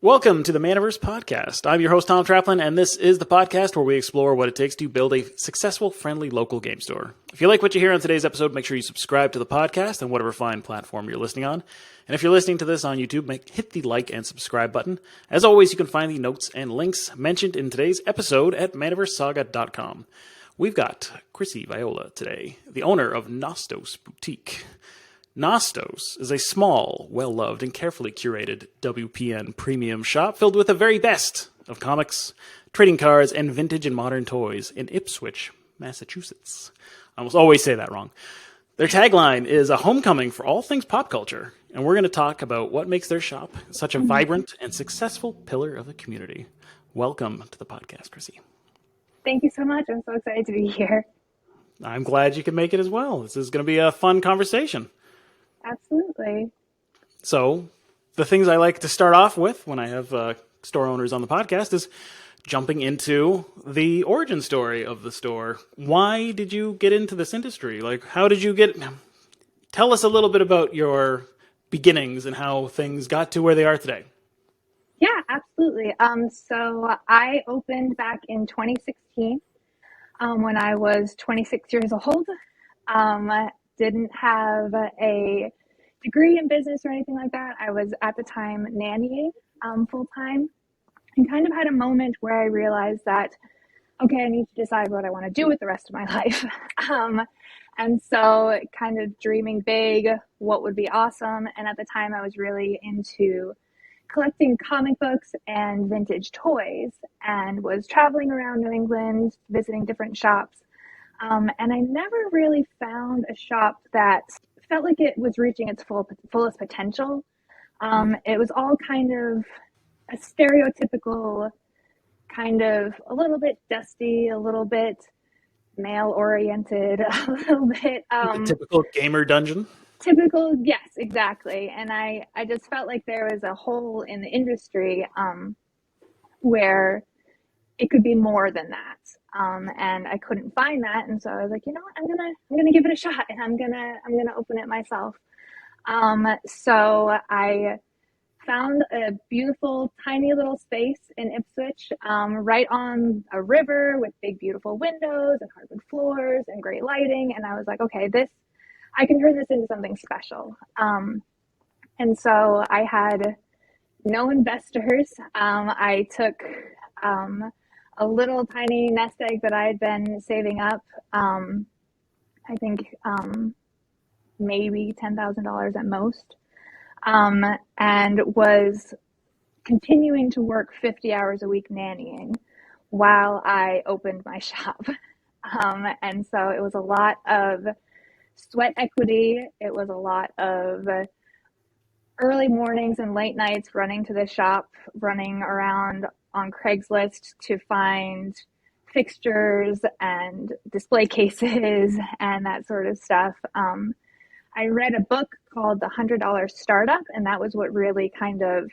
Welcome to the Manaverse Podcast. I'm your host, Tom Traplin, and this is the podcast where we explore what it takes to build a successful, friendly local game store. If you like what you hear on today's episode, make sure you subscribe to the podcast on whatever fine platform you're listening on. And if you're listening to this on YouTube, hit the like and subscribe button. As always, you can find the notes and links mentioned in today's episode at manaversesaga.com. We've got Krisy Viola today, the owner of Nostos Boutique. Nostos is a small, well-loved, and carefully curated WPN Premium shop filled with the very best of comics, trading cards, and vintage and modern toys in Ipswich, Massachusetts. I almost always say that wrong. Their tagline is a homecoming for all things pop culture, and we're going to talk about what makes their shop such a vibrant and successful pillar of the community. Welcome to the podcast, Krisy. Thank you so much. I'm so excited to be here. I'm glad you can make it as well. This is going to be a fun conversation. Absolutely. So the things I like to start off with when I have store owners on the podcast is jumping into the origin story of the store. Why did you get into this industry? Like, how did you tell us a little bit about your beginnings and how things got to where they are today. Yeah, absolutely. So I opened back in 2016 when I was 26 years old. Didn't have a degree in business or anything like that. I was at the time nannying full time and kind of had a moment where I realized that, okay, I need to decide what I want to do with the rest of my life. And so kind of dreaming big, what would be awesome. And at the time I was really into collecting comic books and vintage toys and was traveling around New England, visiting different shops. And I never really found a shop that felt like it was reaching its fullest potential. It was all kind of a stereotypical, kind of a little bit dusty, a little bit male-oriented, a little bit... the typical gamer dungeon? Typical, yes, exactly. And I just felt like there was a hole in the industry where it could be more than that. And I couldn't find that. And so I was like, you know what, I'm gonna give it a shot and I'm gonna open it myself. So I found a beautiful, tiny little space in Ipswich, right on a river with big, beautiful windows and hardwood floors and great lighting. And I was like, okay, I can turn this into something special. And so I had no investors. I took, a little tiny nest egg that I had been saving up, I think maybe $10,000 at most, and was continuing to work 50 hours a week nannying while I opened my shop. And so it was a lot of sweat equity. It was a lot of early mornings and late nights running to the shop, running around on Craigslist to find fixtures and display cases and that sort of stuff. I read a book called The $100 Startup, and that was what really kind of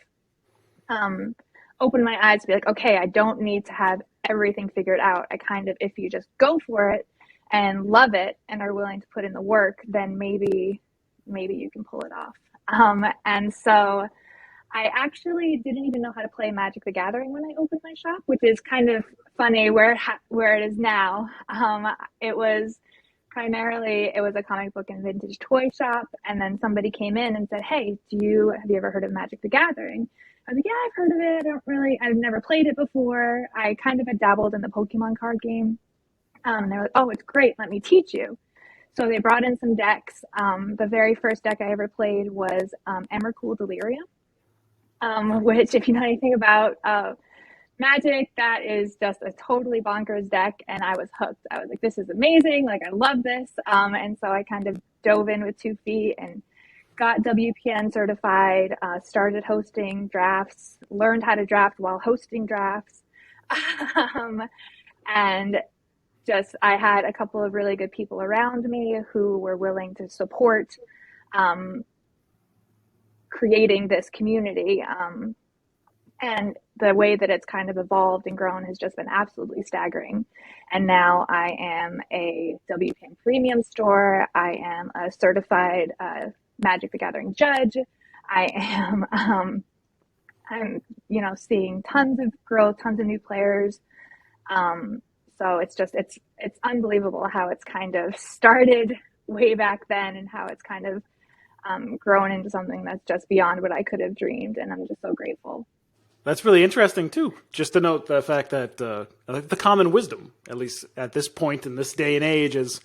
opened my eyes to be like, okay, I don't need to have everything figured out. If you just go for it and love it and are willing to put in the work, then maybe you can pull it off. And so I actually didn't even know how to play Magic the Gathering when I opened my shop, which is kind of funny where it is now. It was a comic book and vintage toy shop. And then somebody came in and said, hey, have you ever heard of Magic the Gathering? I was like, yeah, I've heard of it. I've never played it before. I kind of had dabbled in the Pokemon card game. And they were like, oh, it's great. Let me teach you. So they brought in some decks. The very first deck I ever played was Emrakul Delirium. Which, if you know anything about Magic, that is just a totally bonkers deck, and I was hooked. I was like, this is amazing, like, I love this, and so I kind of dove in with 2 feet and got WPN certified, started hosting drafts, learned how to draft while hosting drafts, and just, I had a couple of really good people around me who were willing to support creating this community, and the way that it's kind of evolved and grown has just been absolutely staggering. And now I am a WPN Premium store. I am a certified Magic the Gathering judge. I am I'm, seeing tons of growth, tons of new players. So it's unbelievable how it's kind of started way back then and how it's kind of grown into something that's just beyond what I could have dreamed. And I'm just so grateful. That's really interesting too. Just to note the fact that the common wisdom, at least at this point in this day and age, is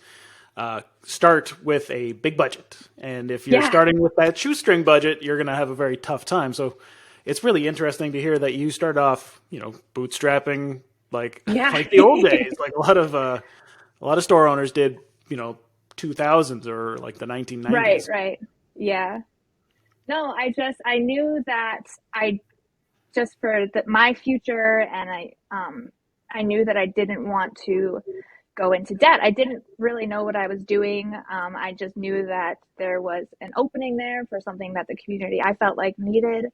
start with a big budget. And if you're starting with that shoestring budget, you're going to have a very tough time. So it's really interesting to hear that you start off, bootstrapping like like the old days, like a lot of store owners did, 2000s or like the 1990s. Right. Yeah. No, I knew that I just for my future, and I knew that I didn't want to go into debt. I didn't really know what I was doing. I just knew that there was an opening there for something that the community I felt like needed,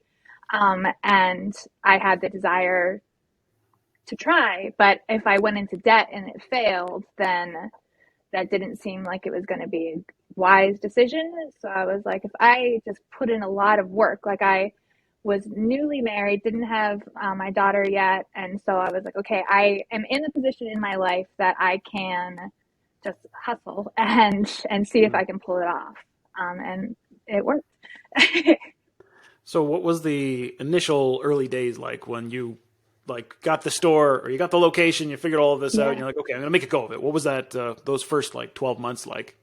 and I had the desire to try. But if I went into debt and it failed, then that didn't seem like it was going to be a wise decision. So I was like, if I just put in a lot of work, like I was newly married, didn't have my daughter yet. And so I was like, okay, I am in a position in my life that I can just hustle and see if I can pull it off. And it worked. So what was the initial early days like when you got the store or you got the location, you figured all of this out, and you're like, okay, I'm gonna make a go of it. What was that those first 12 months like?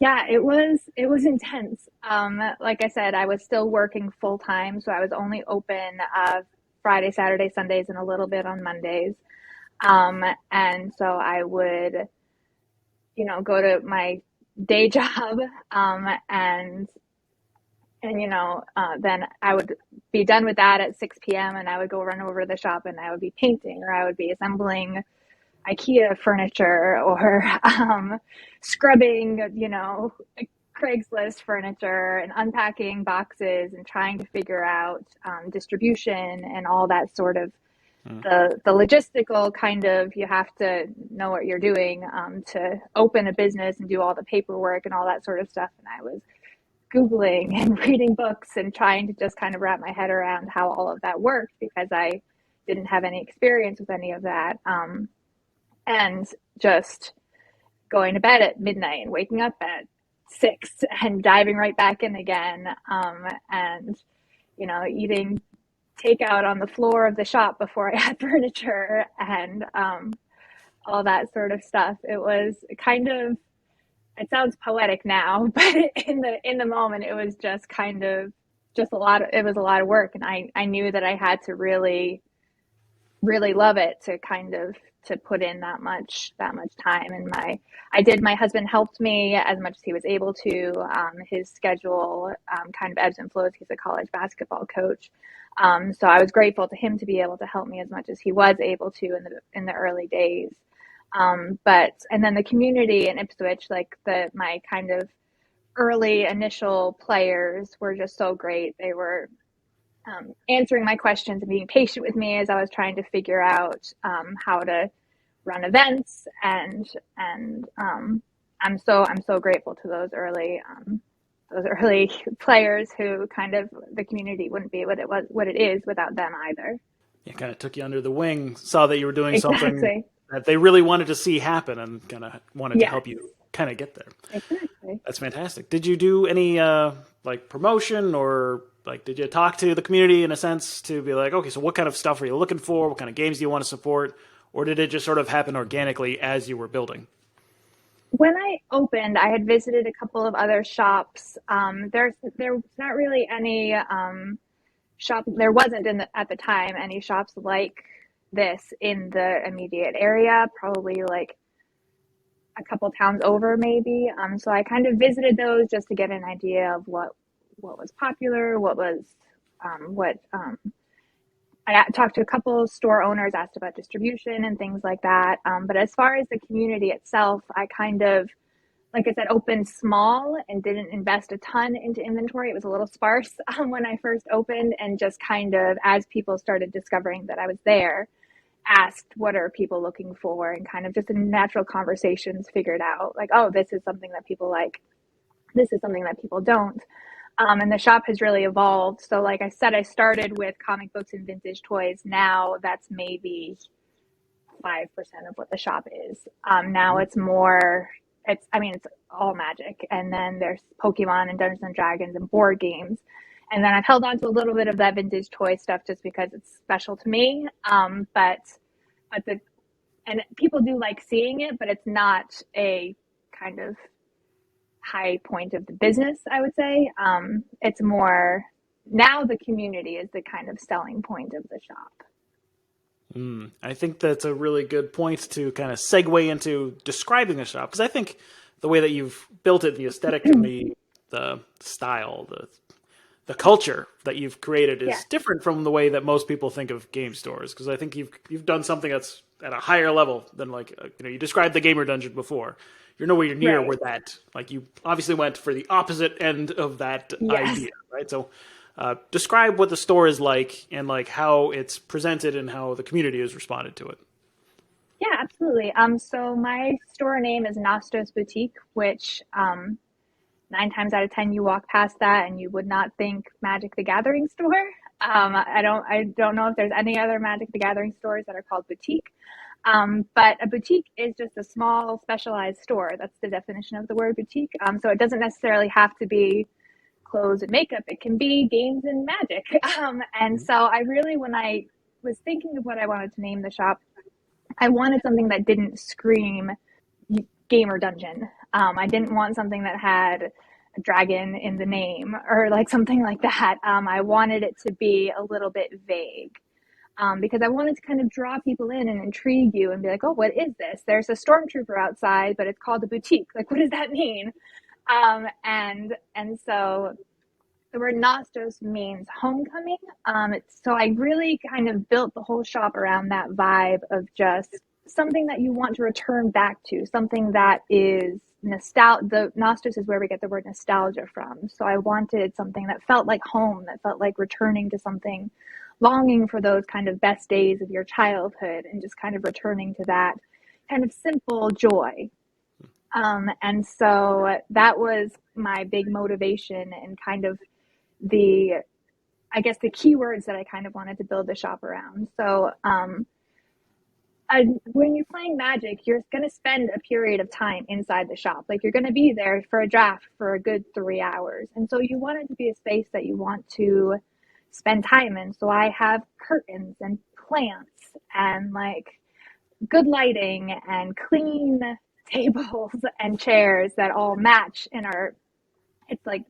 Yeah, it was intense. Like I said, I was still working full time, so I was only open Friday, Saturday, Sundays, and a little bit on Mondays. And so I would, go to my day job, and then I would be done with that at 6 p.m. and I would go run over to the shop and I would be painting or I would be assembling IKEA furniture or scrubbing, Craigslist furniture and unpacking boxes and trying to figure out distribution and all that sort of the logistical kind of, you have to know what you're doing to open a business and do all the paperwork and all that sort of stuff. And I was Googling and reading books and trying to just kind of wrap my head around how all of that worked because I didn't have any experience with any of that. And just going to bed at midnight and waking up at 6 and diving right back in again. And, eating takeout on the floor of the shop before I had furniture and all that sort of stuff. It was kind of, it sounds poetic now, but in the moment, it was just kind of just it was a lot of work. And I knew that I had to really, really love it to kind of to put in that much time. And my husband helped me as much as he was able to. His schedule kind of ebbs and flows. He's a college basketball coach. So I was grateful to him to be able to help me as much as he was able to in the early days. And then the community in Ipswich, like my kind of early initial players were just so great. They were answering my questions and being patient with me as I was trying to figure out how to run events, and I'm so grateful to those early players who kind of the community wouldn't be what it is without them either. It kind of took you under the wing, saw that you were doing Exactly. something that they really wanted to see happen, and kind of wanted to help you kind of get there. Exactly. That's fantastic. Did you do any promotion or did you talk to the community in a sense to be like, okay, so what kind of stuff are you looking for? What kind of games do you want to support? Or did it just sort of happen organically as you were building? When I opened, I had visited a couple of other shops. There's not really any shop. There wasn't at the time any shops like this in the immediate area. Probably like a couple towns over, maybe. So I kind of visited those just to get an idea of what was popular, I talked to a couple of store owners, asked about distribution and things like that. But as far as the community itself, I kind of, like I said, opened small and didn't invest a ton into inventory. It was a little sparse when I first opened, and just kind of, as people started discovering that I was there, asked what are people looking for, and kind of just in natural conversations figured out like, oh, this is something that people like, this is something that people don't. And the shop has really evolved. So like I said, I started with comic books and vintage toys. Now that's maybe 5% of what the shop is. Now it's more, it's all Magic. And then there's Pokemon and Dungeons and Dragons and board games. And then I've held on to a little bit of that vintage toy stuff just because it's special to me. And people do like seeing it, but it's not a kind of high point of the business, I would say. It's more now the community is the kind of selling point of the shop. I think that's a really good point to kind of segue into describing the shop, because I think the way that you've built it, the aesthetic and the style, the culture that you've created is different from the way that most people think of game stores. Because I think you've done something that's at a higher level than you described the gamer dungeon before. You're nowhere near where that, like, you obviously went for the opposite end of that idea, right? So describe what the store is like and like how it's presented and how the community has responded to it. Yeah, absolutely. So my store name is Nostos Boutique, which 9 times out of 10 you walk past that and you would not think Magic the Gathering store. I don't know if there's any other Magic the Gathering stores that are called boutique. But a boutique is just a small specialized store. That's the definition of the word boutique. So it doesn't necessarily have to be clothes and makeup. It can be games and magic. And so I really, when I was thinking of what I wanted to name the shop, I wanted something that didn't scream gamer dungeon. I didn't want something that had a dragon in the name or like something like that. I wanted it to be a little bit vague. Because I wanted to kind of draw people in and intrigue you and be like, oh, what is this? There's a stormtrooper outside, but it's called a boutique. Like, what does that mean? And so the word Nostos means homecoming. So I really kind of built the whole shop around that vibe of just something that you want to return back to, something that is nostalgia. The Nostos is where we get the word nostalgia from. So I wanted something that felt like home, that felt like returning to something, longing for those kind of best days of your childhood and just kind of returning to that kind of simple joy. And so that was my big motivation and kind of the keywords that I kind of wanted to build the shop around. So when you're playing Magic, you're going to spend a period of time inside the shop. Like, you're going to be there for a draft for a good 3 hours. And so you want it to be a space that you want to spend time in. So I have curtains and plants and like good lighting and clean tables and chairs that all match it's like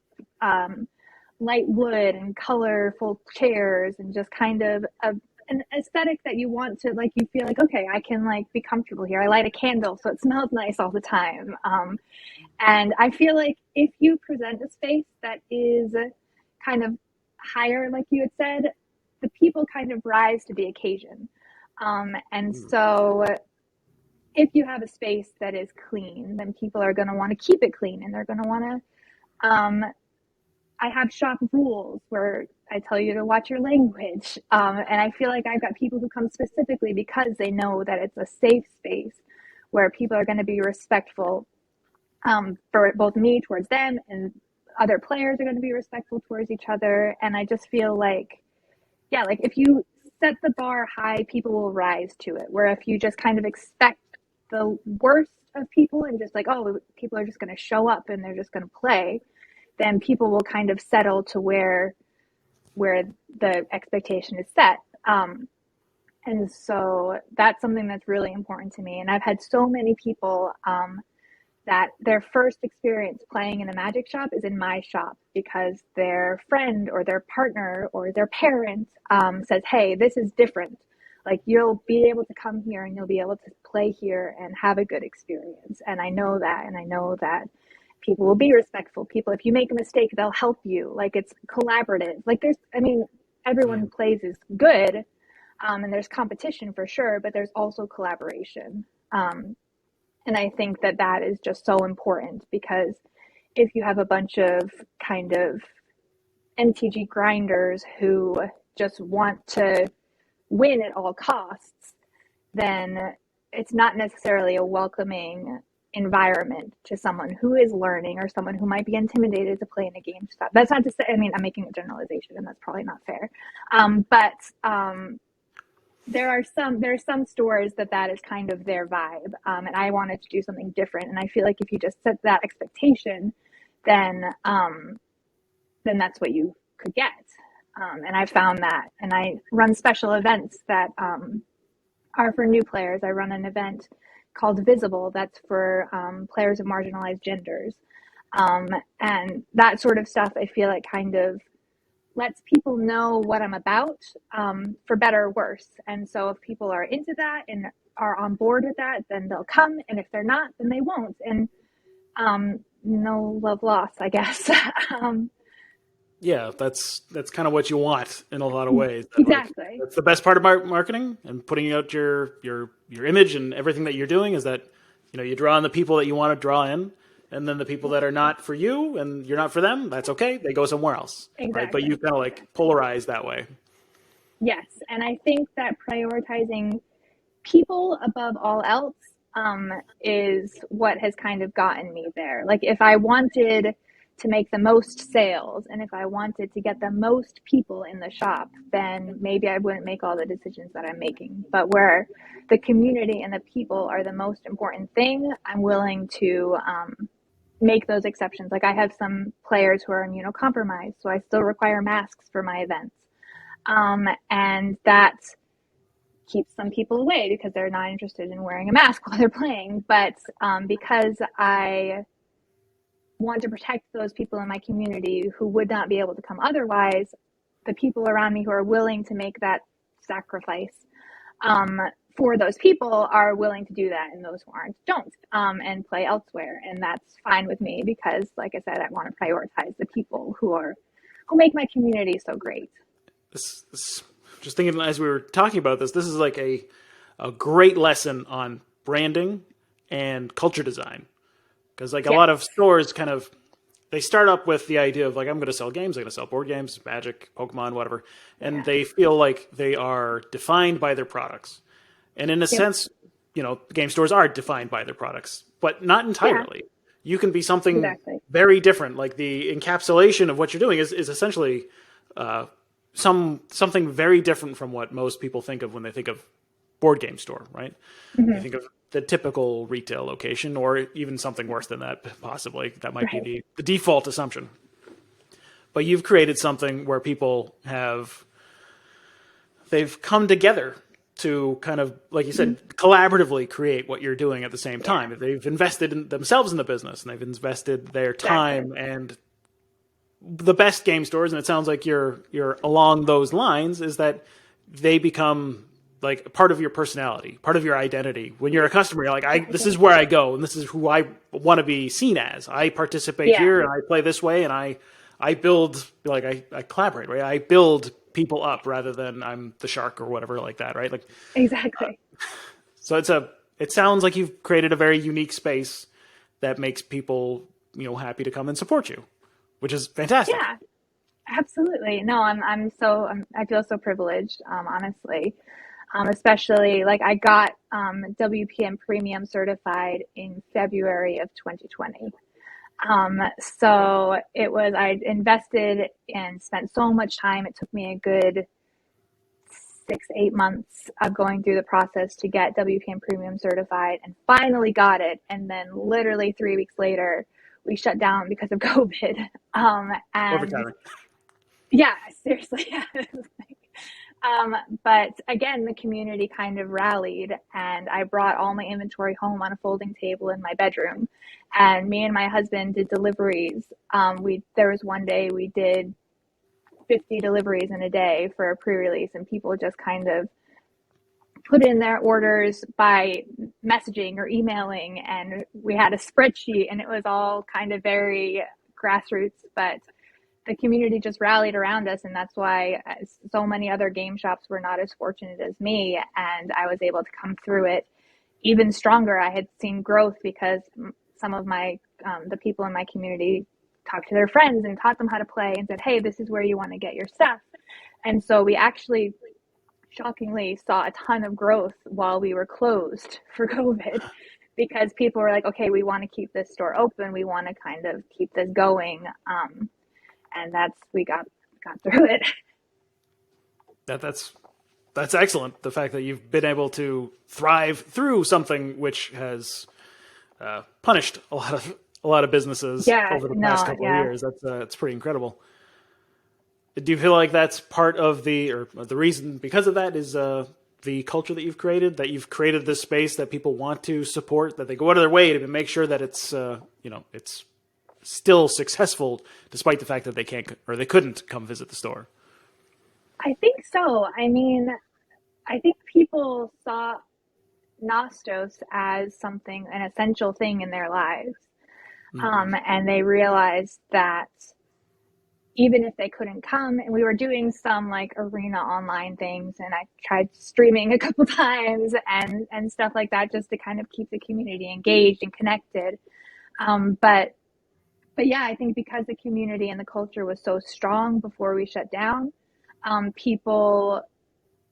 light wood and colorful chairs and just kind of an aesthetic that you want to, like, you feel like, okay, I can like be comfortable here. I light a candle so it smells nice all the time. And I feel like if you present a space that is kind of higher, like you had said, the people kind of rise to the occasion. And so if you have a space that is clean, then people are going to want to keep it clean and they're going to want to, I have shop rules where I tell you to watch your language. And I feel like I've got people who come specifically because they know that it's a safe space where people are going to be respectful for both me towards them, and other players are going to be respectful towards each other. And I just feel like, like if you set the bar high, people will rise to it. Where if you just kind of expect the worst of people and just like, oh, people are just going to show up and they're just going to play, then people will kind of settle to where the expectation is set. And so that's something that's really important to me. And I've had so many people that their first experience playing in a Magic shop is in my shop because their friend or their partner or their parent says, hey, this is different. Like, you'll be able to come here and you'll be able to play here and have a good experience. And I know that, and I know that people will be respectful. People, if you make a mistake, they'll help you. Like, it's collaborative. Like, everyone plays is good, and there's competition for sure, but there's also collaboration. And I think that is just so important, because if you have a bunch of kind of MTG grinders who just want to win at all costs, then it's not necessarily a welcoming environment to someone who is learning or someone who might be intimidated to play in a GameStop. That's not to say, I mean, I'm making a generalization and that's probably not fair. But there's some stores that is kind of their vibe. And I wanted to do something different. And I feel like if you just set that expectation, then that's what you could get. And I found that, and I run special events that are for new players. I run an event called Visible that's for players of marginalized genders. And that sort of stuff, I feel like kind of lets people know what I'm about, for better or worse. And so if people are into that and are on board with that, then they'll come. And if they're not, then they won't. And no love lost, I guess. Yeah, that's kind of what you want in a lot of ways. Exactly. Like, that's the best part of marketing and putting out your image and everything that you're doing is that, you know, you draw in the people that you want to draw in, and then the people that are not for you and you're not for them, that's okay. They go somewhere else. Exactly. Right? But you kind of like polarize that way. Yes. And I think that prioritizing people above all else is what has kind of gotten me there. Like if I wanted to make the most sales and if I wanted to get the most people in the shop, then maybe I wouldn't make all the decisions that I'm making. But where the community and the people are the most important thing, I'm willing to make those exceptions. Like I have some players who are immunocompromised, so I still require masks for my events. And that keeps some people away because they're not interested in wearing a mask while they're playing. But because I want to protect those people in my community who would not be able to come otherwise, the people around me who are willing to make that sacrifice for those people are willing to do that, and those who aren't don't, and play elsewhere. And that's fine with me because, like I said, I want to prioritize the people who make my community so great. This just thinking as we were talking about this is like a great lesson on branding and culture design. Because like a lot of stores kind of, they start up with the idea of like, I'm going to sell games, I'm going to sell board games, Magic, Pokemon, whatever. And they feel like they are defined by their products. And in a sense, you know, game stores are defined by their products, but not entirely. Yeah. You can be something very different. Like the encapsulation of what you're doing is essentially something very different from what most people think of when they think of board game store, right? Mm-hmm. They think of the typical retail location, or even something worse than that, possibly. That might be the default assumption. But you've created something where people they've come together to kind of, like you said, collaboratively create what you're doing at the same time. They've invested in themselves in the business, and they've invested their time and the best game stores, and it sounds like you're along those lines, is that they become like part of your personality, part of your identity. When you're a customer, you're like, this is where I go, and this is who I want to be seen as. I participate here, and I play this way, and I build, like I collaborate, right? I build people up rather than I'm the shark or whatever like that, right? Like exactly. So it sounds like you've created a very unique space that makes people, happy to come and support you, which is fantastic. Yeah, absolutely. No, I feel so privileged, honestly. Especially like I got WPN Premium certified in February of 2020. So I invested and spent so much time. It took me a good 6-8 months of going through the process to get WPN Premium certified, and finally got it. And then literally 3 weeks later, we shut down because of COVID. And yeah, seriously. But again, the community kind of rallied, and I brought all my inventory home on a folding table in my bedroom, and me and my husband did deliveries. There was one day we did 50 deliveries in a day for a pre-release, and people just kind of put in their orders by messaging or emailing, and we had a spreadsheet, and it was all kind of very grassroots, but the community just rallied around us, and that's why so many other game shops were not as fortunate as me, and I was able to come through it even stronger. I had seen growth because some of my the people in my community talked to their friends and taught them how to play and said, hey, this is where you want to get your stuff. And so we actually shockingly saw a ton of growth while we were closed for COVID, because people were like, okay, we want to keep this store open. We want to kind of keep this going. And we got through it. That's excellent. The fact that you've been able to thrive through something which has punished a lot of businesses over the past couple of years. That's pretty incredible. Do you feel like that's part of the reason because of that is the culture that you've created? That you've created this space that people want to support, that they go out of their way to make sure that it's it's still successful despite the fact that they can't or they couldn't come visit the store. I think so. I mean, I think people saw Nostos as an essential thing in their lives. And they realized that even if they couldn't come, and we were doing some like arena online things, and I tried streaming a couple times and stuff like that just to kind of keep the community engaged and connected. But yeah, I think because the community and the culture was so strong before we shut down, people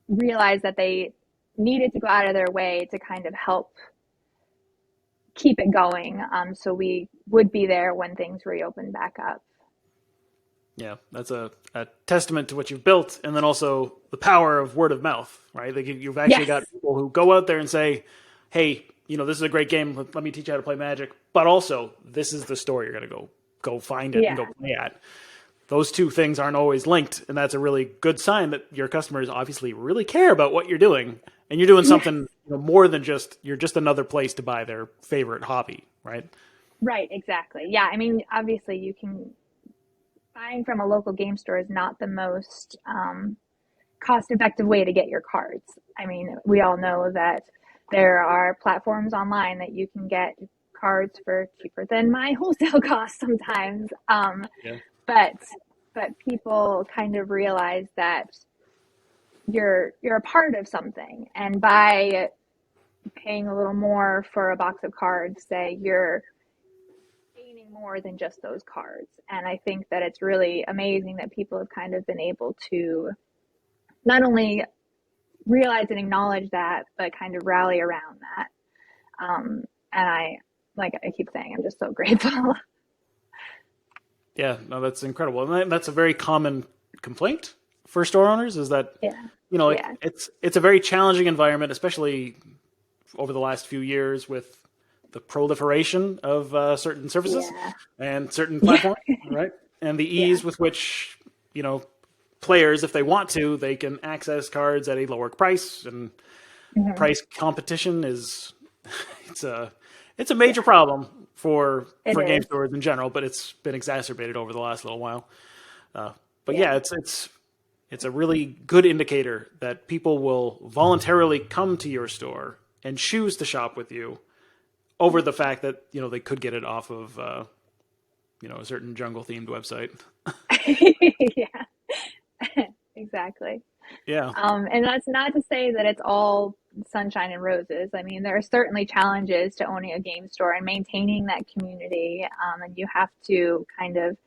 realized that they needed to go out of their way to kind of help keep it going. So we would be there when things reopened back up. Yeah, that's a testament to what you've built, and then also the power of word of mouth, right? Like you've actually got people who go out there and say, hey, this is a great game. Let me teach you how to play Magic. But also, this is the store you're going to go find it and go play at. Those two things aren't always linked, and that's a really good sign that your customers obviously really care about what you're doing, and you're doing something more than you're just another place to buy their favorite hobby, right? Right, exactly. Yeah, I mean, obviously buying from a local game store is not the most cost-effective way to get your cards. I mean, we all know that there are platforms online that you can get cards for cheaper than my wholesale cost sometimes. But people kind of realize that you're a part of something, and by paying a little more for a box of cards, say you're gaining more than just those cards. And I think that it's really amazing that people have kind of been able to not only realize and acknowledge that, but kind of rally around that. And I keep saying, I'm just so grateful. Yeah, no, that's incredible. And that's a very common complaint for store owners is that, it's a very challenging environment, especially over the last few years with the proliferation of certain services and certain platforms, right? And the ease with which, players, if they want to, they can access cards at a lower price, and price competition is, it's a major problem for game stores in general, but it's been exacerbated over the last little while. But it's a really good indicator that people will voluntarily come to your store and choose to shop with you over the fact that, they could get it off of, a certain jungle themed website. Yeah, exactly. Yeah. And that's not to say that it's all sunshine and roses. I mean, there are certainly challenges to owning a game store and maintaining that community. And you have to kind of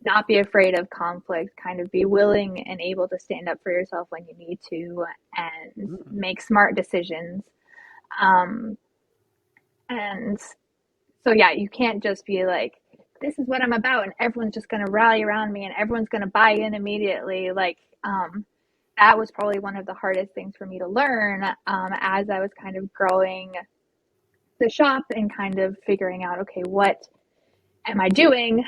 not be afraid of conflict, kind of be willing and able to stand up for yourself when you need to and make smart decisions. And so, you can't just be like, this is what I'm about, and everyone's just going to rally around me and everyone's going to buy in immediately. That was probably one of the hardest things for me to learn as I was kind of growing the shop and kind of figuring out, okay, what am I doing?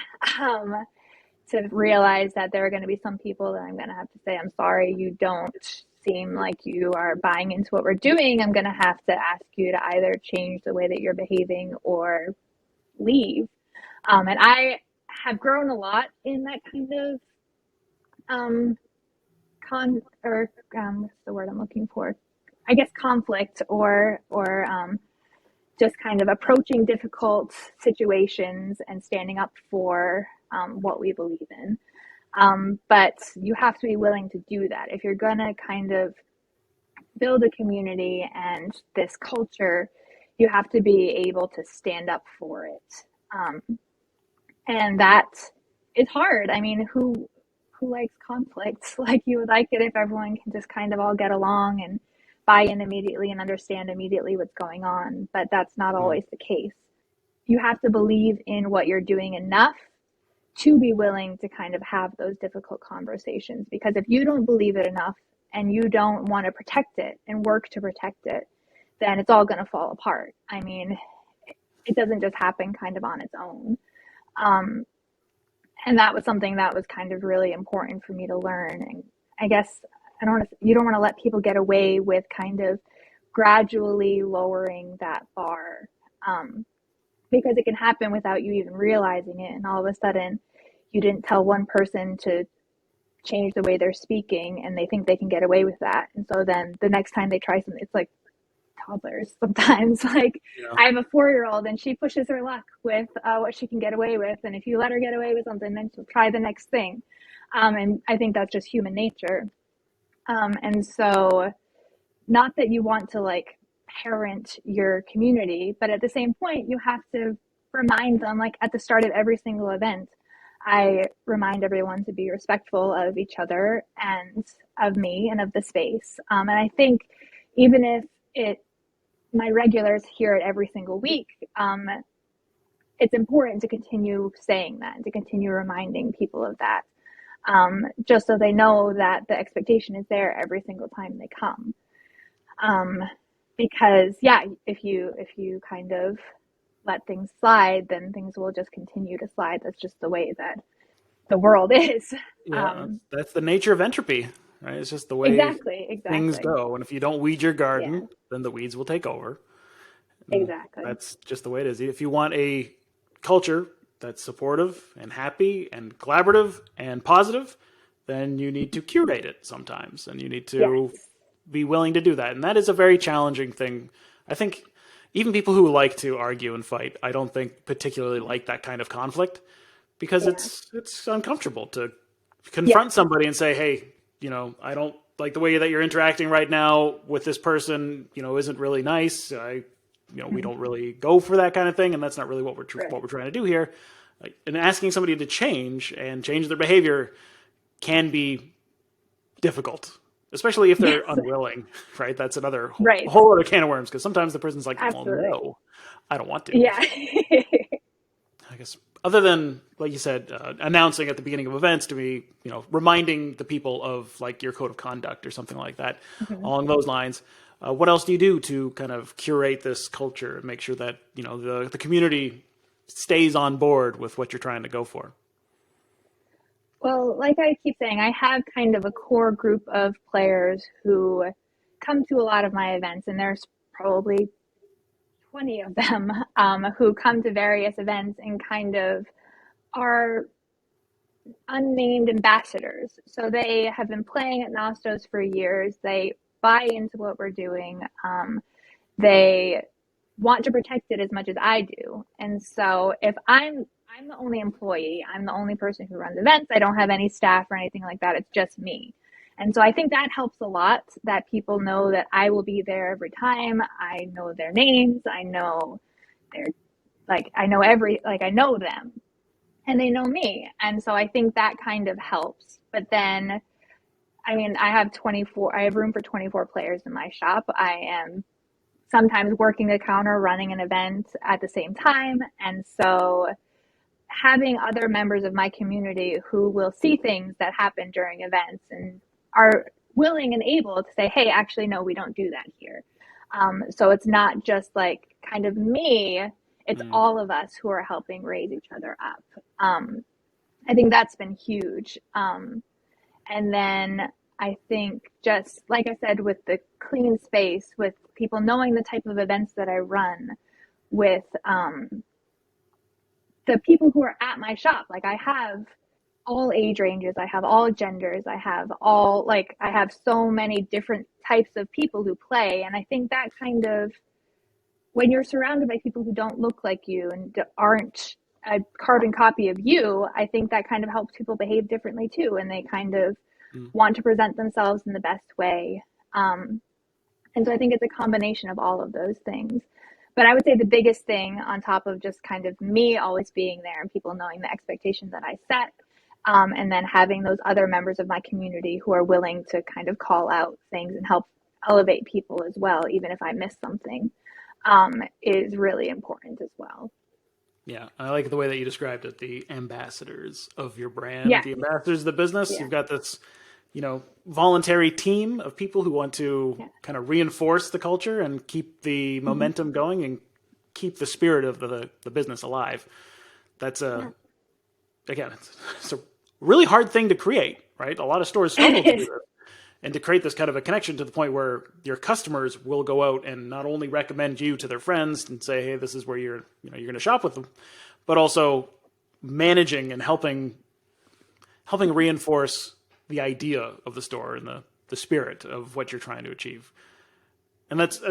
To realize that there are going to be some people that I'm going to have to say, I'm sorry, you don't seem like you are buying into what we're doing. I'm going to have to ask you to either change the way that you're behaving or leave. And I have grown a lot in that kind of what's the word I'm looking for? I guess conflict or just kind of approaching difficult situations and standing up for what we believe in. But you have to be willing to do that. If you're going to kind of build a community and this culture, you have to be able to stand up for it. And that is hard. I mean, who likes conflict? Like, you would like it if everyone can just kind of all get along and buy in immediately and understand immediately what's going on, but that's not always the case. You have to believe in what you're doing enough to be willing to kind of have those difficult conversations. Because if you don't believe it enough and you don't want to protect it and work to protect it, then it's all going to fall apart. I mean, it doesn't just happen kind of on its own. And that was something that was kind of really important for me to learn. And I guess you don't want to let people get away with kind of gradually lowering that bar, because it can happen without you even realizing it. And all of a sudden, you didn't tell one person to change the way they're speaking, and they think they can get away with that. And so then the next time they try something, it's like toddlers sometimes. Like, I have a 4-year-old, and she pushes her luck with what she can get away with. And if you let her get away with something, then she'll try the next thing. And I think that's just human nature. And so, not that you want to like parent your community, but at the same point, you have to remind them, like at the start of every single event, I remind everyone to be respectful of each other and of me and of the space. And I think even if my regulars hear it every single week, it's important to continue saying that and to continue reminding people of that, just so they know that the expectation is there every single time they come. Because if you kind of let things slide, then things will just continue to slide. That's just the way that the world is. That's the nature of entropy, right? It's just the way exactly. things go. And if you don't weed your garden, then the weeds will take over. And exactly. that's just the way it is. If you want a culture that's supportive and happy and collaborative and positive, then you need to curate it sometimes, and you need to be willing to do that. And that is a very challenging thing. I think even people who like to argue and fight, I don't think particularly like that kind of conflict, because it's uncomfortable to confront somebody and say, hey, I don't like the way that you're interacting right now with this person, isn't really nice. We don't really go for that kind of thing, and that's not really what we're trying to do here. And asking somebody to change their behavior can be difficult, especially if they're unwilling, right? That's another whole other can of worms, because sometimes the person's like, well, no, I don't want to. Yeah. I guess other than, like you said, announcing at the beginning of events to be, reminding the people of like your code of conduct or something like that, along those lines. What else do you do to kind of curate this culture and make sure that, the community stays on board with what you're trying to go for? Well, like I keep saying, I have kind of a core group of players who come to a lot of my events, and there's probably 20 of them who come to various events and kind of are unnamed ambassadors. So they have been playing at Nostos for years. They buy into what we're doing. They want to protect it as much as I do. And so if I'm the only employee, I'm the only person who runs events, I don't have any staff or anything like that, it's just me. And so I think that helps a lot, that people know that I will be there every time. I know their names, I know I know them, and they know me. And so I think that kind of helps. But then, I have room for 24 players in my shop. I am sometimes working the counter, running an event at the same time. And so having other members of my community who will see things that happen during events and are willing and able to say, hey, actually, no, we don't do that here. So it's not just like kind of me, it's all of us who are helping raise each other up. I think that's been huge. And then I think, just like I said, with the clean space, with people knowing the type of events that I run, with the people who are at my shop, like I have all age ranges, I have all genders, I have so many different types of people who play. And I think that kind of, when you're surrounded by people who don't look like you and aren't a carbon copy of you, I think that kind of helps people behave differently too. And they kind of want to present themselves in the best way. And so I think it's a combination of all of those things. But I would say the biggest thing, on top of just kind of me always being there and people knowing the expectation that I set, and then having those other members of my community who are willing to kind of call out things and help elevate people as well, even if I miss something, is really important as well. Yeah, I like the way that you described it, the ambassadors of your brand, Yes, the ambassadors of the business. yeah, You've got this, voluntary team of people who want to yeah, kind of reinforce the culture and keep the mm-hmm. momentum going and keep the spirit of the business alive. That's Yeah. again, it's a really hard thing to create, right? A lot of stores struggle to It do is. this. And to create this kind of a connection to the point where your customers will go out and not only recommend you to their friends and say, hey, this is where you're going to shop with them, but also managing and helping reinforce the idea of the store and the spirit of what you're trying to achieve. And that's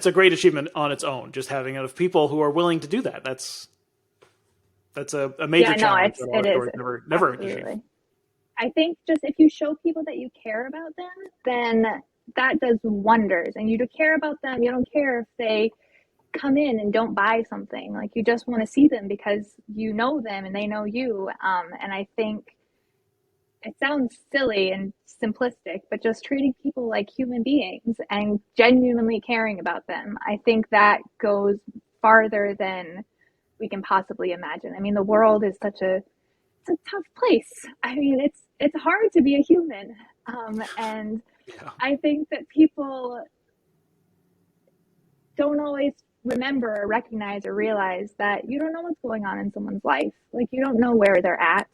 a great achievement on its own. Just having enough people who are willing to do that. That's a major Yeah, no, challenge that a lot it of is stores never achieve. absolutely. I think just if you show people that you care about them, then that does wonders. And you do care about them. You don't care if they come in and don't buy something. Like you just want to see them because you know them and they know you. And I think it sounds silly and simplistic, but just treating people like human beings and genuinely caring about them, I think that goes farther than we can possibly imagine. I mean, the world is it's a tough place. I mean, it's hard to be a human, and Yeah. I think that people don't always remember or recognize or realize that you don't know what's going on in someone's life. Like you don't know where they're at,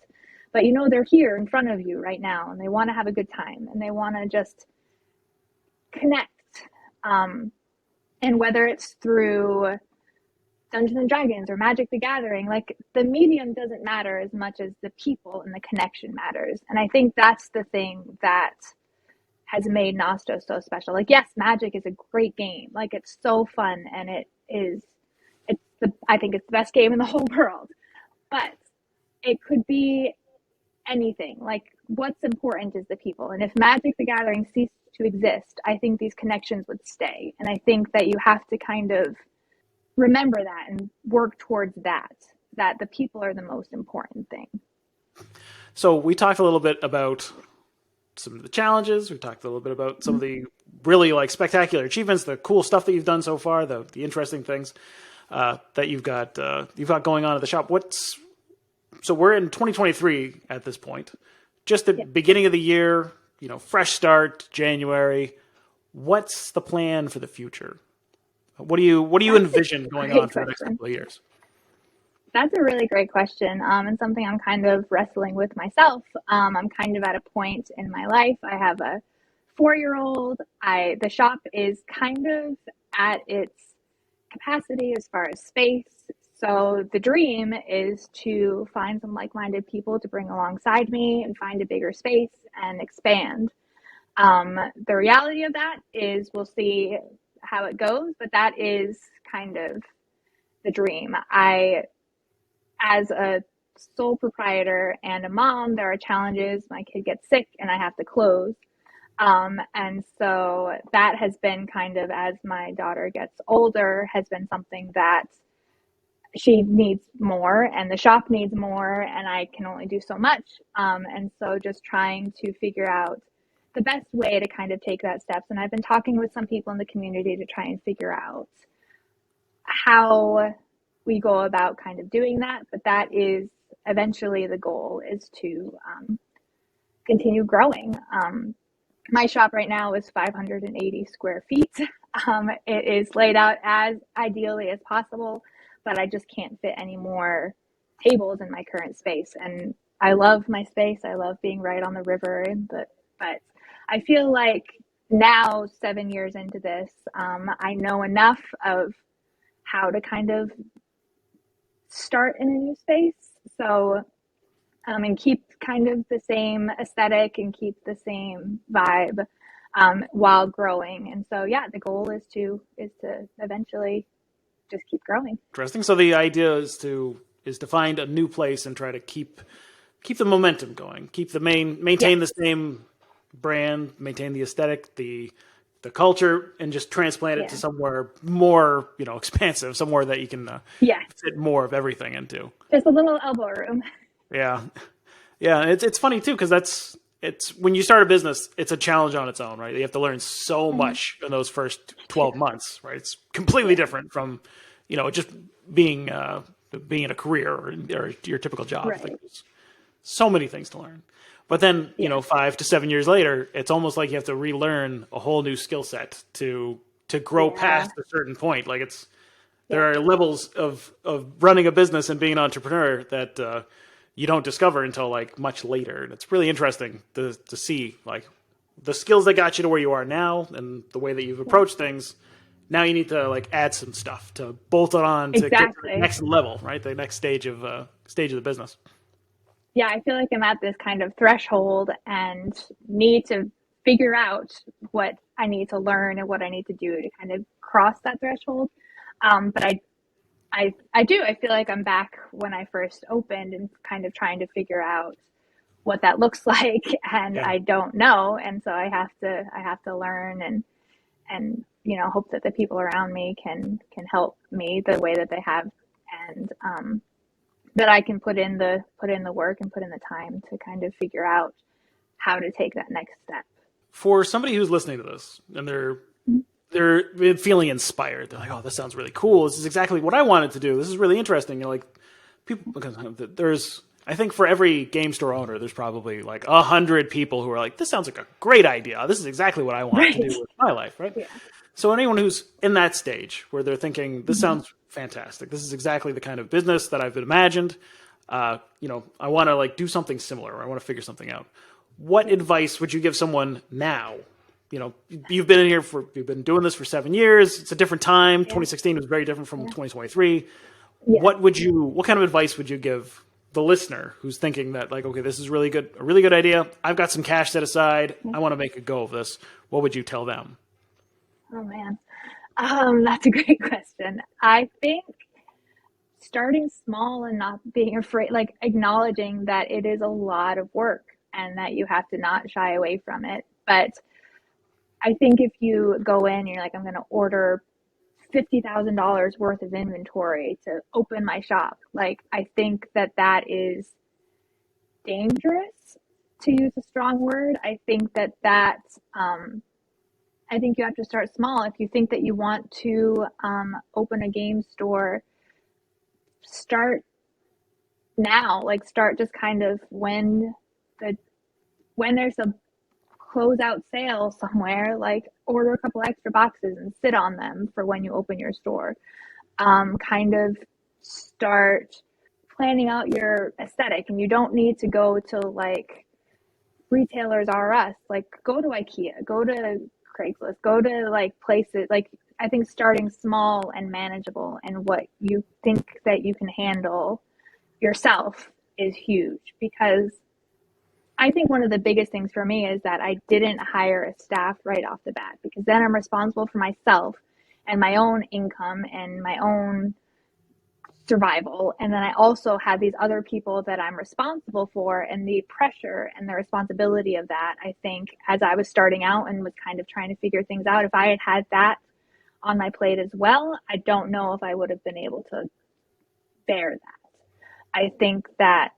but you know they're here in front of you right now, and they want to have a good time, and they want to just connect. Um, and whether it's through Dungeons and Dragons or Magic the Gathering, like the medium doesn't matter as much as the people and the connection matters. And I think that's the thing that has made Nostos so special. Like, yes, Magic is a great game. Like, it's so fun and I think it's the best game in the whole world. But it could be anything. Like, what's important is the people. And if Magic the Gathering ceased to exist, I think these connections would stay. And I think that you have to kind of remember that and work towards that the people are the most important thing. So we talked a little bit about some of the challenges. We talked a little bit about some of the really like spectacular achievements, the cool stuff that you've done so far, the interesting things that you've got going on at the shop. So we're in 2023 at this point, just the beginning of the year, fresh start, January. What's the plan for the future? What do you envision going on for the next couple of years? That's a really great question, and something I'm kind of wrestling with myself. I'm kind of at a point in my life. I have a 4-year-old. The shop is kind of at its capacity as far as space. So the dream is to find some like-minded people to bring alongside me and find a bigger space and expand. The reality of that is we'll see how it goes, but that is kind of the dream. As a sole proprietor and a mom, there are challenges. My kid gets sick and I have to close. And so that has been kind of, as my daughter gets older, has been something that she needs more and the shop needs more, and I can only do so much. And so just trying to figure out the best way to kind of take that steps. And I've been talking with some people in the community to try and figure out how we go about kind of doing that. But that is eventually the goal, is to continue growing. My shop right now is 580 square feet. It is laid out as ideally as possible, but I just can't fit any more tables in my current space. And I love my space. I love being right on the river, but I feel like now, 7 years into this, I know enough of how to kind of start in a new space. So, and keep kind of the same aesthetic and keep the same vibe while growing. And so, yeah, the goal is to eventually just keep growing. Interesting. So the idea is to find a new place and try to keep the momentum going, maintain the same brand, maintain the aesthetic, the culture, and just transplant it to somewhere more, expansive, somewhere that you can fit more of everything into. Just a little elbow room. Yeah. Yeah. It's funny too, because it's when you start a business, it's a challenge on its own, right? You have to learn so Mm-hmm. much in those first 12 months, right? It's completely different from, just being in a career or your typical job. Like, Right. there's so many things to learn. But then, Yeah. 5 to 7 years later, it's almost like you have to relearn a whole new skill set to grow Yeah. past a certain point. Like, Yeah. there are levels of running a business and being an entrepreneur that you don't discover until like much later. And it's really interesting to see like the skills that got you to where you are now and the way that you've Yeah. approached things. Now you need to like add some stuff to bolt it on to get to the Exactly. next level, right? The next stage of the business. Yeah, I feel like I'm at this kind of threshold and need to figure out what I need to learn and what I need to do to kind of cross that threshold. But I do. I feel like I'm back when I first opened and kind of trying to figure out what that looks like, and Yeah. I don't know, and so I have to learn and hope that the people around me can help me the way that they have, and that I can put in the work and put in the time to kind of figure out how to take that next step. For somebody who's listening to this and they're feeling inspired, they're like, "Oh, this sounds really cool. This is exactly what I wanted to do. This is really interesting." Like people, because there's, I think for every game store owner, there's probably like 100 people who are like, "This sounds like a great idea. This is exactly what I want to Right. do with my life." Right. Yeah. So anyone who's in that stage where they're thinking, "This Mm-hmm. sounds fantastic. This is exactly the kind of business that I've imagined. I want to like do something similar. Or I want to figure something out." What advice would you give someone now? You've been doing this for 7 years. It's a different time. Yeah. 2016 was very different from Yeah. 2023. Yeah. What kind of advice would you give the listener who's thinking that like, okay, this is really good, a really good idea. I've got some cash set aside. I want to make a go of this. What would you tell them? Oh man. That's a great question. I think starting small and not being afraid, like acknowledging that it is a lot of work and that you have to not shy away from it. But I think if you go in and you're like, I'm going to order $50,000 worth of inventory to open my shop, like, I think that is dangerous, to use a strong word. I think you have to start small. If you think that you want to open a game store, start now. Like, start just kind of the when there's a closeout sale somewhere, like order a couple extra boxes and sit on them for when you open your store. Kind of start planning out your aesthetic, and you don't need to go to like retailers R Us. Like, go to IKEA, go to Craigslist, go to like places. Like, I think starting small and manageable and what you think that you can handle yourself is huge, because I think one of the biggest things for me is that I didn't hire a staff right off the bat, because then I'm responsible for myself and my own income and my own survival. And then I also have these other people that I'm responsible for, and the pressure and the responsibility of that. I think as I was starting out and was kind of trying to figure things out, if I had had that on my plate as well, I don't know if I would have been able to bear that. I think that,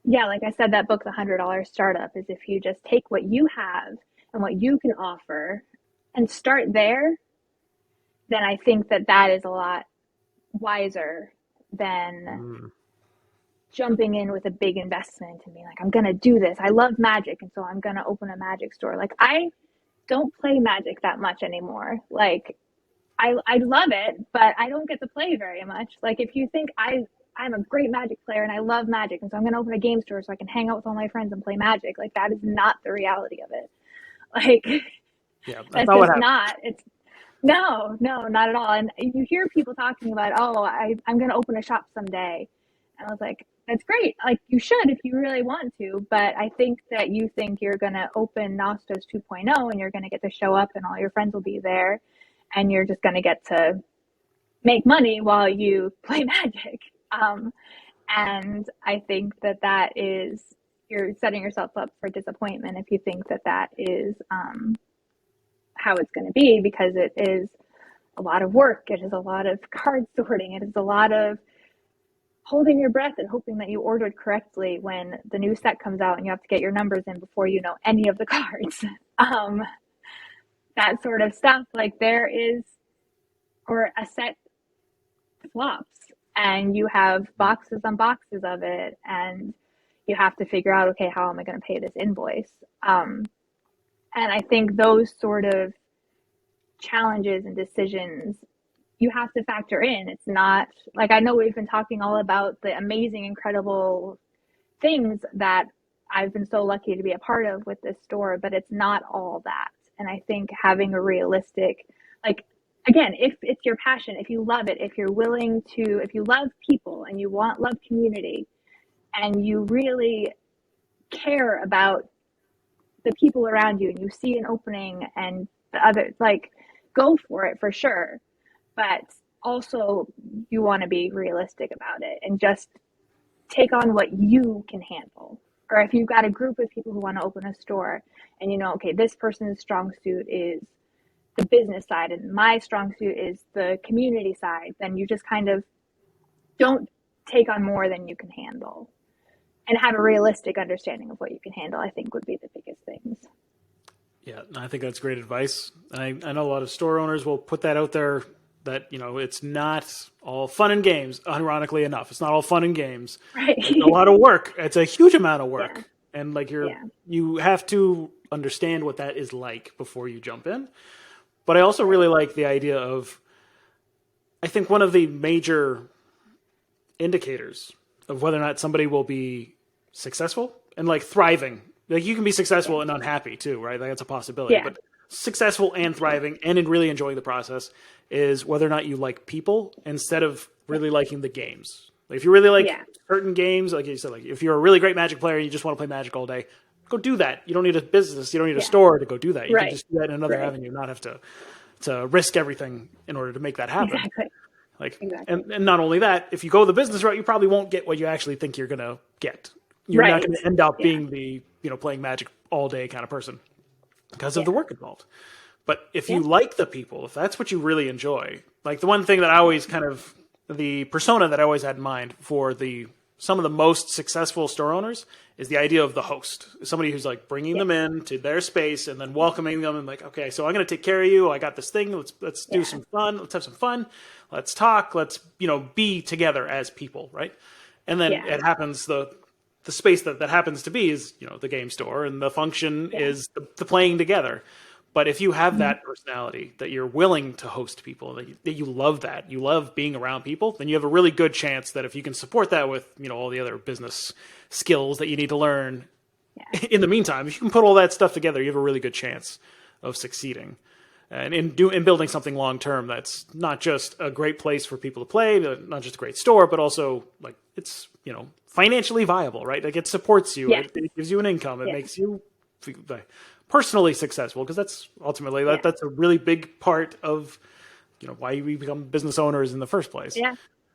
yeah, like I said, that book, The $100 Startup, is if you just take what you have and what you can offer and start there, then I think that is a lot wiser than Mm. jumping in with a big investment and being like, I'm going to do this. I love magic, and so I'm going to open a magic store. Like, I don't play magic that much anymore. Like, I love it, but I don't get to play very much. Like, if you think I'm a great magic player and I love magic, and so I'm going to open a game store so I can hang out with all my friends and play magic, like, that is not the reality of it. Like, Yeah, that's that's not what just happened. not. It's no, no, not at all. And you hear people talking about, oh, I'm going to open a shop someday. And I was like, that's great. Like, you should if you really want to. But I think that you think you're going to open Nostos 2.0 and you're going to get to show up and all your friends will be there. And you're just going to get to make money while you play magic. And I think that is, you're setting yourself up for disappointment if you think that is how it's going to be, because it is a lot of work. It is a lot of card sorting. It is a lot of holding your breath and hoping that you ordered correctly when the new set comes out and you have to get your numbers in before you know any of the cards. um, that sort of stuff. Like there is, or a set flops and you have boxes on boxes of it and you have to figure out, okay, how am I going to pay this invoice? And I think those sort of challenges and decisions you have to factor in. It's not like, I know we've been talking all about the amazing, incredible things that I've been so lucky to be a part of with this store, but it's not all that. And I think having a realistic, like, again, if it's your passion, if you love it, if you're willing to, if you love people and you want love community and you really care about the people around you and you see an opening and the other, like, go for it for sure. But also you want to be realistic about it and just take on what you can handle. Or if you've got a group of people who want to open a store and you know, okay, this person's strong suit is the business side and my strong suit is the community side, then you just kind of don't take on more than you can handle and have a realistic understanding of what you can handle, I think would be the biggest things. Yeah, I think that's great advice. I know a lot of store owners will put that out there that, you know, it's not all fun and games, ironically enough. It's not all fun and games. Right. It's a lot of work. It's a huge amount of work. Yeah. And like you have to understand what that is like before you jump in. But I also really like the idea of, I think one of the major indicators of whether or not somebody will be successful and like thriving. Like you can be successful and unhappy too, right? Like that's a possibility. Yeah. But successful and thriving and in really enjoying the process is whether or not you like people instead of really liking the games. Like if you really like certain games, like you said, like if you're a really great Magic player and you just want to play Magic all day, go do that. You don't need a business. You don't need a store to go do that. You can just do that in another avenue, not have to risk everything in order to make that happen. Exactly. Like, and not only that, if you go the business route, you probably won't get what you actually think you're going to get. You're not going to end up being the, you know, playing Magic all day kind of person because of the work involved. But if you like the people, if that's what you really enjoy, like the one thing that I always kind of, the persona that I always had in mind for some of the most successful store owners is the idea of the host, somebody who's like bringing them in to their space and then welcoming them and like, okay, so I'm going to take care of you. I got this thing. Let's do some fun. Let's have some fun. Let's talk. Let's, you know, be together as people. Right. And then it happens, the space that happens to be is, you know, the game store and the function is the playing together. But if you have that personality that you're willing to host people, that you love that, you love being around people, then you have a really good chance that if you can support that with, you know, all the other business skills that you need to learn in the meantime, if you can put all that stuff together, you have a really good chance of succeeding. And in building something long term that's not just a great place for people to play, not just a great store, but also like it's, you know, financially viable, right? Like it supports you, it gives you an income, it makes you personally successful, because that's ultimately that's a really big part of, you know, why we become business owners in the first place.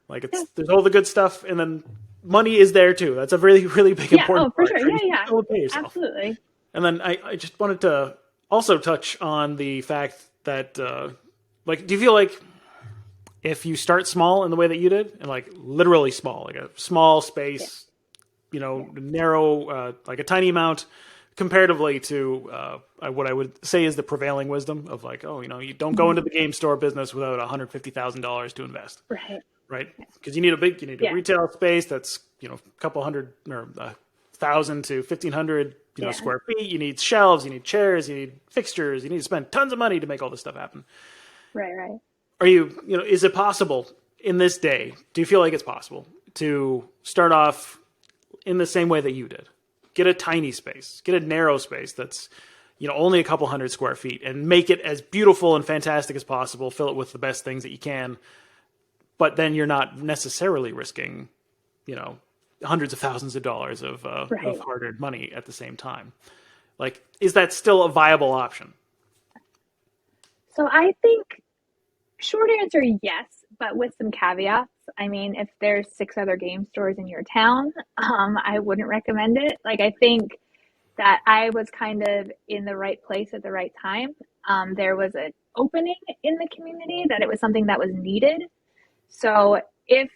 Like it's there's all the good stuff, and then money is there too. That's a really, really big important for part. sure. Yeah. Absolutely. And then I just wanted to also touch on the fact that like, do you feel like if you start small in the way that you did, and like literally small, like a small space, you know, narrow, like a tiny amount, comparatively to what I would say is the prevailing wisdom of like, oh, you know, you don't go into the game store business without $150,000 to invest. Right. Because you need a retail space that's, you know, a couple hundred or 1,000 to 1,500, you know, square feet. You need shelves, you need chairs, you need fixtures, you need to spend tons of money to make all this stuff happen. Right. Are you know, is it possible in this day, do you feel like it's possible to start off in the same way that you did? Get a tiny space, get a narrow space that's, you know, only a couple hundred square feet, and make it as beautiful and fantastic as possible. Fill it with the best things that you can, but then you're not necessarily risking, you know, hundreds of thousands of dollars of hard-earned money at the same time. Like, is that still a viable option? So I think short answer, yes, but with some caveats. I mean, if there's 6 other game stores in your town, I wouldn't recommend it. Like, I think that I was kind of in the right place at the right time. There was an opening in the community that it was something that was needed. So if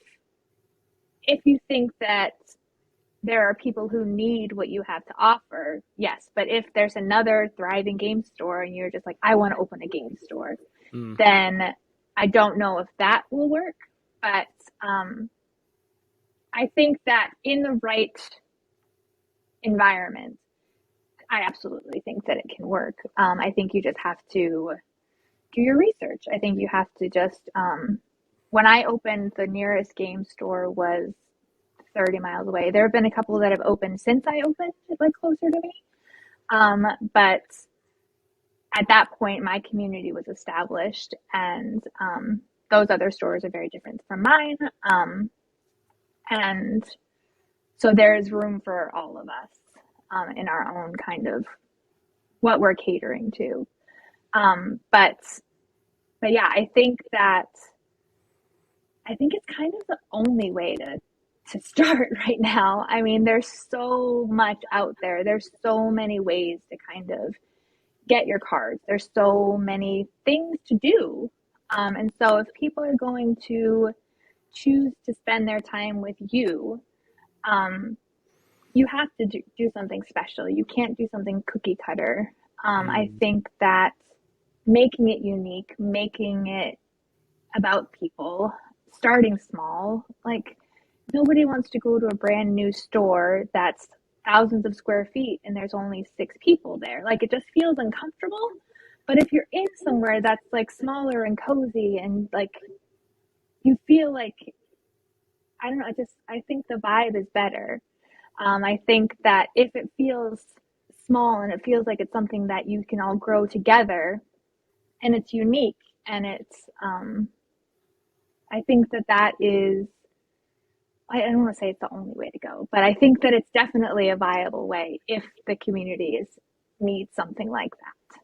if you think that there are people who need what you have to offer, yes. But if there's another thriving game store and you're just like, I want to open a game store, then I don't know if that will work. But I think that in the right environment, I absolutely think that it can work. I think you just have to do your research. I think you have to just, when I opened, the nearest game store was 30 miles away. There have been a couple that have opened since I opened, like closer to me. But at that point, my community was established, and those other stores are very different from mine. And so there is room for all of us in our own kind of what we're catering to. But yeah, I think it's kind of the only way to start right now. I mean, there's so much out there. There's so many ways to kind of get your cards. There's so many things to do. And so if people are going to choose to spend their time with you, you have to do something special. You can't do something cookie cutter. I think that making it unique, making it about people, starting small, like nobody wants to go to a brand new store that's thousands of square feet and there's only 6 people there. Like it just feels uncomfortable. But if you're in somewhere that's like smaller and cozy and like you feel like, I don't know, I think the vibe is better. I think that if it feels small and it feels like it's something that you can all grow together and it's unique and it's, I think that is, I don't want to say it's the only way to go, but I think that it's definitely a viable way if the community needs something like that.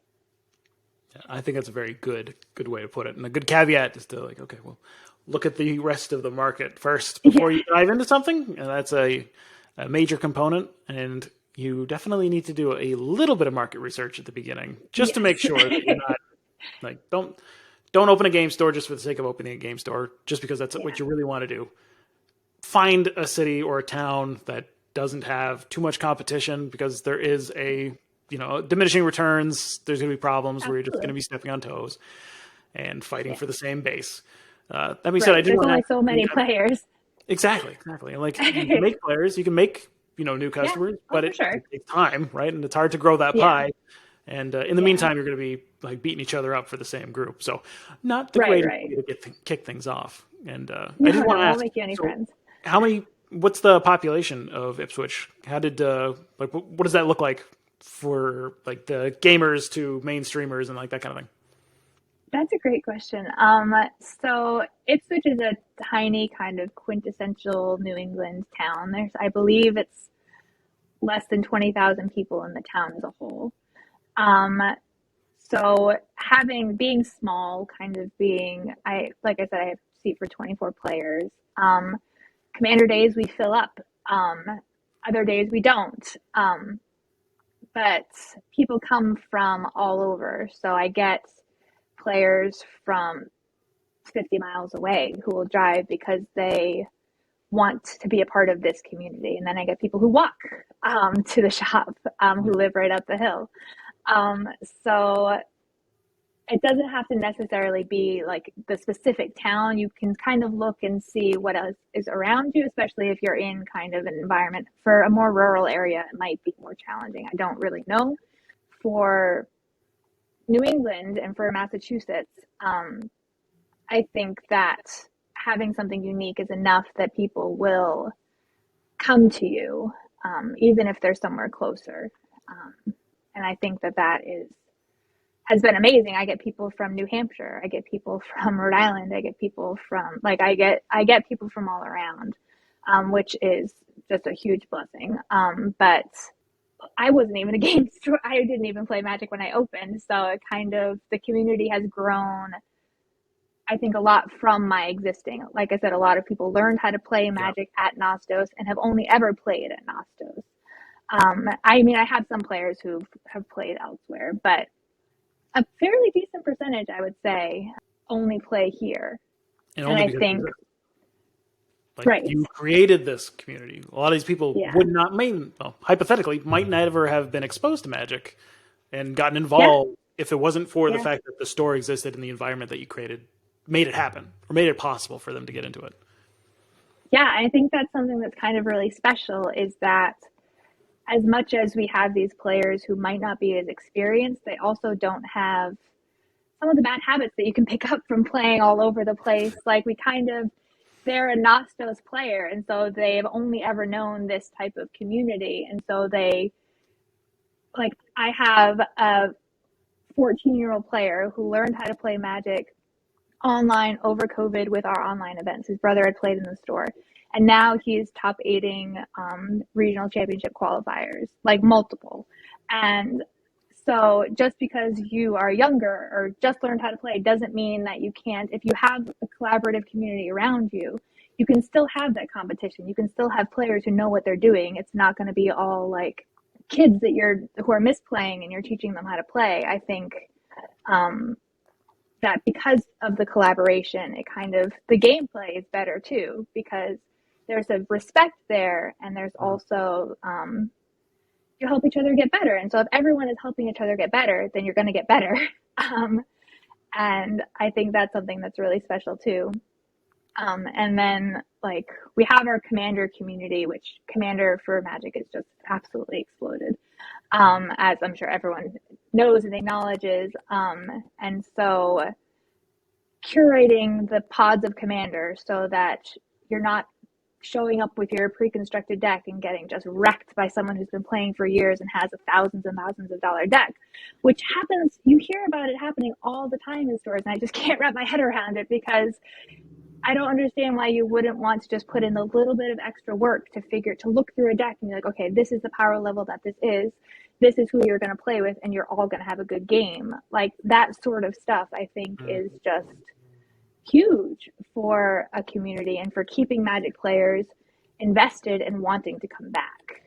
I think that's a very good way to put it. And a good caveat is to like, okay, well, look at the rest of the market first before you dive into something. And that's a major component. And you definitely need to do a little bit of market research at the beginning just to make sure that you're not like, don't open a game store just for the sake of opening a game store, just because that's what you really want to do. Find a city or a town that doesn't have too much competition, because there is diminishing returns. There's going to be problems where you're just going to be stepping on toes and fighting for the same base. That being said, I do There's want only so many players. Exactly. And like you can make players, you can make new customers, but it takes time, right? And it's hard to grow that pie. And in the meantime, you're going to be like beating each other up for the same group. So not the greatest way to kick things off. And I just want to ask, make you any friends. What's the population of Ipswich? How did, what does that look like for like the gamers to mainstreamers and like that kind of thing? That's a great question. So Ipswich is a tiny kind of quintessential New England town. I believe it's less than 20,000 people in the town as a whole. So being small, kind of like I said, I have a seat for 24 players. Commander days we fill up. Other days we don't. But people come from all over. So I get players from 50 miles away who will drive because they want to be a part of this community. And then I get people who walk to the shop, who live right up the hill. So it doesn't have to necessarily be like the specific town. You can kind of look and see what else is around you, especially if you're in kind of an environment. For a more rural area, it might be more challenging. I don't really know. For New England and for Massachusetts, I think that having something unique is enough that people will come to you, even if they're somewhere closer. And I think that has been amazing. I get people from New Hampshire. I get people from Rhode Island. I get people from I get people from all around, which is just a huge blessing. But I wasn't even a game store. I didn't even play Magic when I opened. So it kind of, the community has grown, I think, a lot from my existing. Like I said, a lot of people learned how to play Magic at Nostos and have only ever played at Nostos. I mean, I have some players who have played elsewhere, but a fairly decent percentage, I would say, only play here. And I think Like Right. you created this community. A lot of these people Yeah. would not, well, hypothetically, might never have been exposed to Magic and gotten Yeah. involved if it wasn't for the Yeah. fact that the store existed and the environment that you created made it happen or made it possible for them to get into it. Yeah. I think that's something that's kind of really special is that as much as we have these players who might not be as experienced, they also don't have some of the bad habits that you can pick up from playing all over the place. Like they're a Nostos player, and so they've only ever known this type of community. And so I have a 14-year-old player who learned how to play Magic online over COVID with our online events. His brother had played in the store. And now he's top aiding regional championship qualifiers, like multiple. And so just because you are younger or just learned how to play doesn't mean that you can't, if you have a collaborative community around you, you can still have that competition. You can still have players who know what they're doing. It's not going to be all like kids who are misplaying and you're teaching them how to play. I think that because of the collaboration, the gameplay is better too, because there's a respect there and there's also, you help each other get better. And so if everyone is helping each other get better, then you're going to get better. And I think that's something that's really special too. And then we have our Commander community, which Commander for Magic is just absolutely exploded, as I'm sure everyone knows and acknowledges. And so curating the pods of Commander so that you're not showing up with your pre-constructed deck and getting just wrecked by someone who's been playing for years and has a thousands and thousands of dollar deck, which happens. You hear about it happening all the time in stores, and I just can't wrap my head around it because I don't understand why you wouldn't want to just put in a little bit of extra work to look through a deck and be like, okay, this is the power level that this is who you're going to play with, and you're all going to have a good game. Like that sort of stuff, I think, is just huge for a community and for keeping Magic players invested and wanting to come back.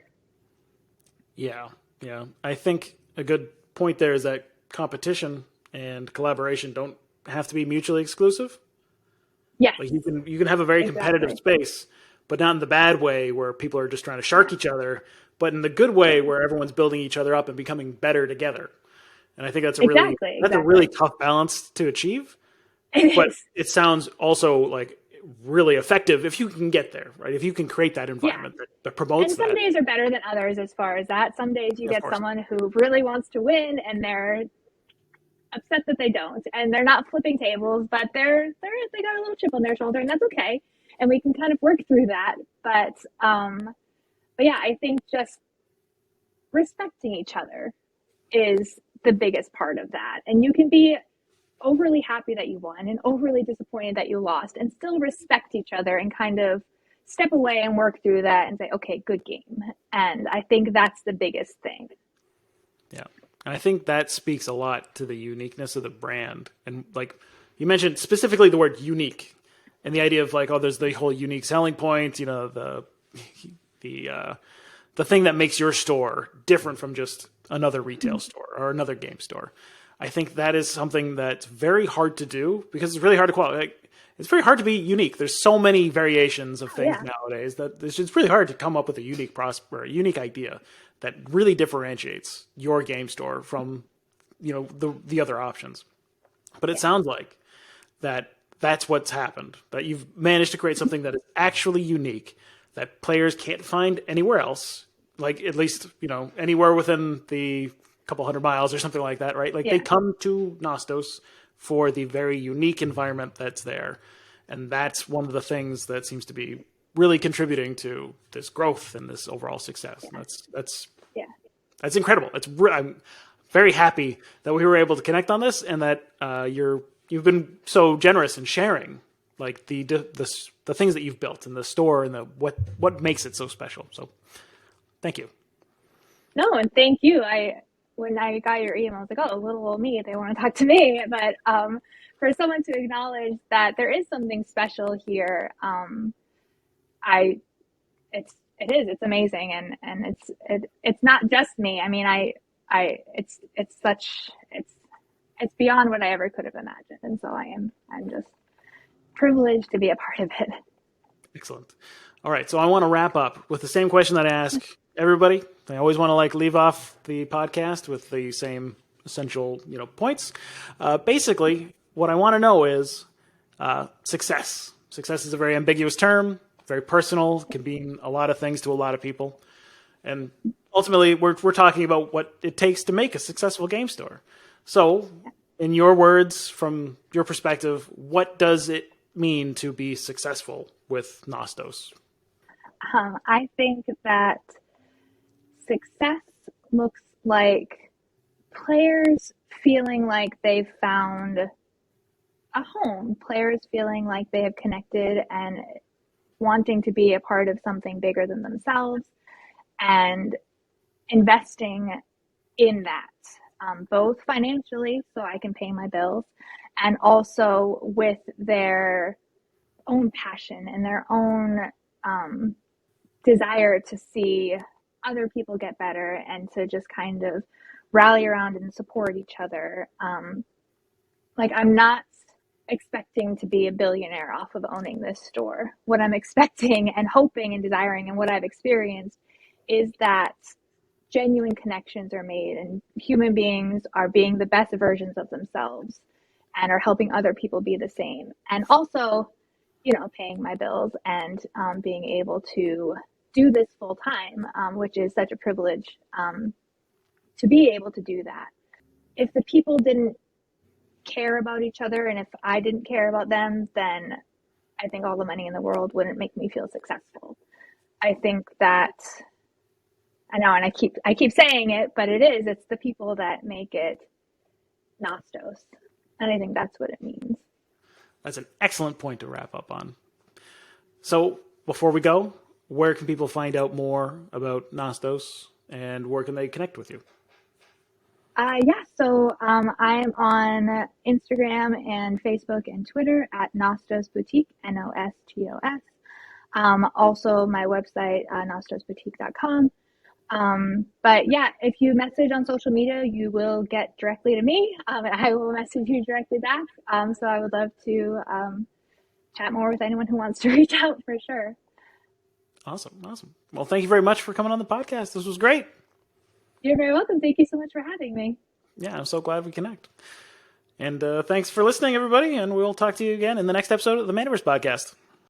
Yeah, yeah. I think a good point there is that competition and collaboration don't have to be mutually exclusive. Yeah, like you can have a very competitive space, but not in the bad way where people are just trying to shark each other, but in the good way where everyone's building each other up and becoming better together. And I think that's a really tough balance to achieve. It sounds also like really effective if you can get there, right? If you can create that environment that promotes that. And some days are better than others as far as that. Some days you get someone who really wants to win and they're upset that they don't, and they're not flipping tables, but they got a little chip on their shoulder, and that's okay. And we can kind of work through that. But yeah, I think just respecting each other is the biggest part of that. And you can be overly happy that you won and overly disappointed that you lost and still respect each other and kind of step away and work through that and say, okay, good game. And I think that's the biggest thing. Yeah. I think that speaks a lot to the uniqueness of the brand. And like you mentioned specifically the word unique and the idea of like, oh, there's the whole unique selling point, you know, the thing that makes your store different from just another retail store or another game store. I think that is something that's very hard to do because it's really hard to qualify. Like, it's very hard to be unique. There's so many variations of things nowadays that it's just really hard to come up with a unique idea that really differentiates your game store from, you know, the other options. But it sounds like that's what's happened, that you've managed to create something that is actually unique that players can't find anywhere else, like at least, you know, anywhere within the couple 100 miles or something like that, right? Like they come to Nostos for the very unique environment that's there. And that's one of the things that seems to be really contributing to this growth and this overall success. And that's incredible. I'm very happy that we were able to connect on this and that you've been so generous in sharing like the things that you've built in the store and what makes it so special. So thank you. No, and thank you. When I got your email, I was like, oh, little old me, they want to talk to me. But for someone to acknowledge that there is something special here, it's amazing, and it's not just me. I mean, it's beyond what I ever could have imagined, and so I'm just privileged to be a part of it. Excellent. All right, so I want to wrap up with the same question that I ask everybody. I always want to leave off the podcast with the same essential points. Basically, what I want to know is success. Success is a very ambiguous term, very personal, can mean a lot of things to a lot of people. And ultimately, we're talking about what it takes to make a successful game store. So, in your words, from your perspective, what does it mean to be successful with Nostos? I think that success looks like players feeling like they've found a home, players feeling like they have connected and wanting to be a part of something bigger than themselves, and investing in that, both financially so I can pay my bills, and also with their own passion and their own desire to see other people get better and to just kind of rally around and support each other. I'm not expecting to be a billionaire off of owning this store. What I'm expecting and hoping and desiring and what I've experienced is that genuine connections are made and human beings are being the best versions of themselves and are helping other people be the same. And also, paying my bills and being able to do this full time, which is such a privilege to be able to do that. If the people didn't care about each other and if I didn't care about them, then I think all the money in the world wouldn't make me feel successful. I think that I know, and I keep saying it, but it's the people that make it Nostos. And I think that's what it means. That's an excellent point to wrap up on. So before we go, where can people find out more about Nostos and where can they connect with you? So I am on Instagram and Facebook and Twitter at Nostos Boutique, Nostos. Also my website, nostosboutique.com. But yeah, if you message on social media, you will get directly to me, and I will message you directly back. So I would love to chat more with anyone who wants to reach out for sure. Awesome. Well, thank you very much for coming on the podcast. This was great. You're very welcome. Thank you so much for having me. Yeah, I'm so glad we connect. And thanks for listening, everybody, and we'll talk to you again in the next episode of the Manaverse Podcast.